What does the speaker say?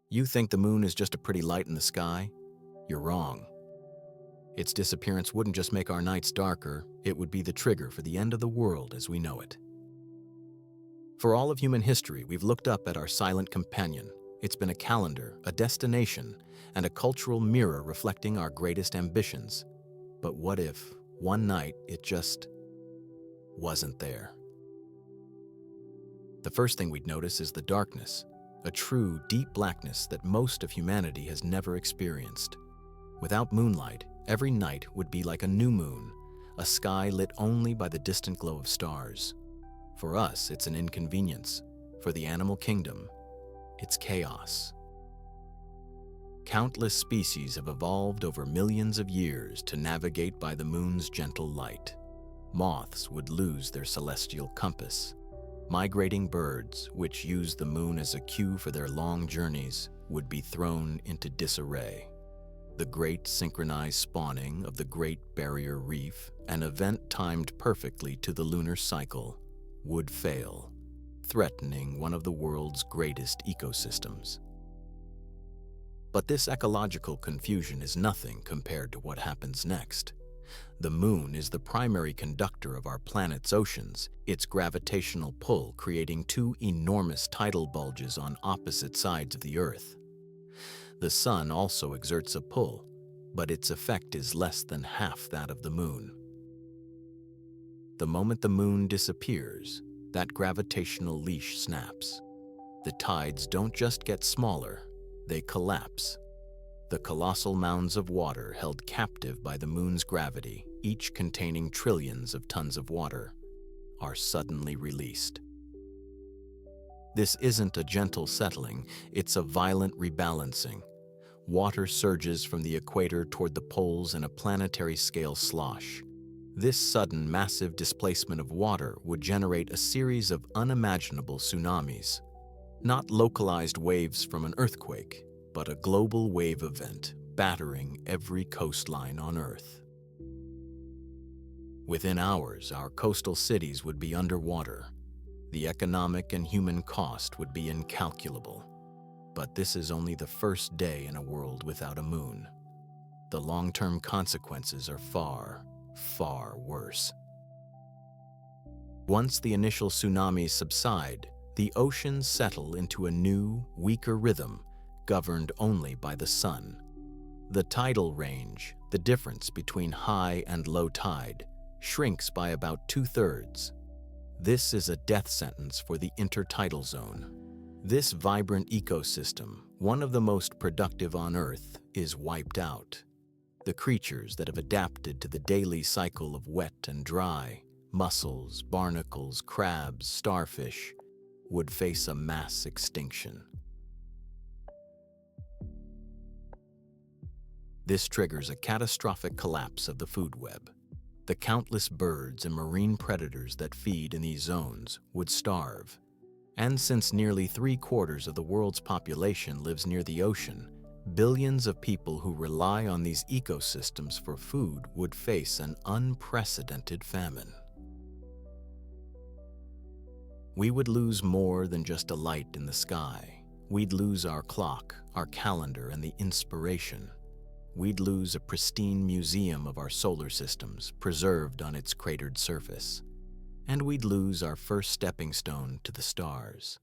You think the moon is just a pretty light in the sky? You're wrong. Its disappearance wouldn't just make our nights darker, it would be the trigger for the end of the world as we know it. For all of human history, we've looked up at our silent companion. It's been a calendar, a destination, and a cultural mirror reflecting our greatest ambitions. But what if, one night, it just wasn't there? The first thing we'd notice is the darkness, a true, deep blackness that most of humanity has never experienced. Without moonlight, every night would be like a new moon, a sky lit only by the distant glow of stars. For us, it's an inconvenience. For the animal kingdom, it's chaos. Countless species have evolved over millions of years to navigate by the moon's gentle light. Moths would lose their celestial compass. Migrating birds, which use the moon as a cue for their long journeys, would be thrown into disarray. The great synchronized spawning of the Great Barrier Reef, an event timed perfectly to the lunar cycle, would fail, threatening one of the world's greatest ecosystems. But this ecological confusion is nothing compared to what happens next. The moon is the primary conductor of our planet's oceans, its gravitational pull creating two enormous tidal bulges on opposite sides of the Earth. The sun also exerts a pull, but its effect is less than half that of the moon. The moment the moon disappears, that gravitational leash snaps. The tides don't just get smaller, they collapse. The colossal mounds of water held captive by the moon's gravity, each containing trillions of tons of water, are suddenly released. This isn't a gentle settling, it's a violent rebalancing. Water surges from the equator toward the poles in a planetary-scale slosh. This sudden, massive displacement of water would generate a series of unimaginable tsunamis. Not localized waves from an earthquake, but a global wave event battering every coastline on Earth. Within hours, our coastal cities would be underwater. The economic and human cost would be incalculable. But this is only the first day in a world without a moon. The long-term consequences are far, far worse. Once the initial tsunamis subside, the oceans settle into a new, weaker rhythm governed only by the sun. The tidal range, the difference between high and low tide, shrinks by about 2/3. This is a death sentence for the intertidal zone. This vibrant ecosystem, one of the most productive on Earth, is wiped out. The creatures that have adapted to the daily cycle of wet and dry, mussels, barnacles, crabs, starfish, would face a mass extinction. This triggers a catastrophic collapse of the food web. The countless birds and marine predators that feed in these zones would starve. And since nearly 3/4 of the world's population lives near the ocean, billions of people who rely on these ecosystems for food would face an unprecedented famine. We would lose more than just a light in the sky. We'd lose our clock, our calendar, and the inspiration. We'd lose a pristine museum of our solar systems preserved on its cratered surface. And we'd lose our first stepping stone to the stars.